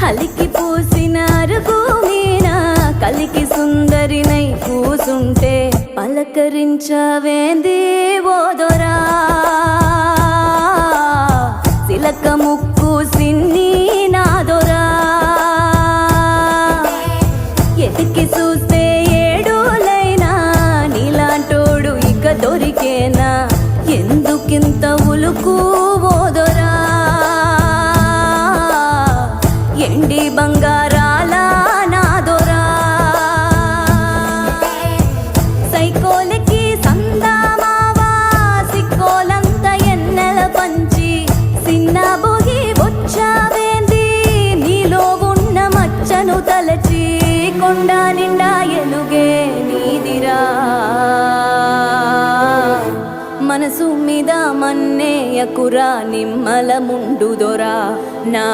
హలికి పూసిన అరుగు మీన కలికి సుందరినై కూసుంటే పలకరించవేంది ఓదొరా సిలక ముక్కు సిన్ని నాదొరా ఎతికి చూస్తే ఏడులైనా నీలాంటోడు ఇక దొరికేనా ఎందుకింత ఉలుకు ఓదొరా ఎండి బంగారాల నాదొరా సైకోలకి సందామావా సిక్కోలంత ఎన్నెల పంచి సిన్న బొగి వచ్చావేంది నీలో ఉన్న మచ్చను తలచి కొండ నిండా ఎలుగే నీదిరా మనసు మీద మన్నేయకురా నిమ్మల ముండుదొరా నా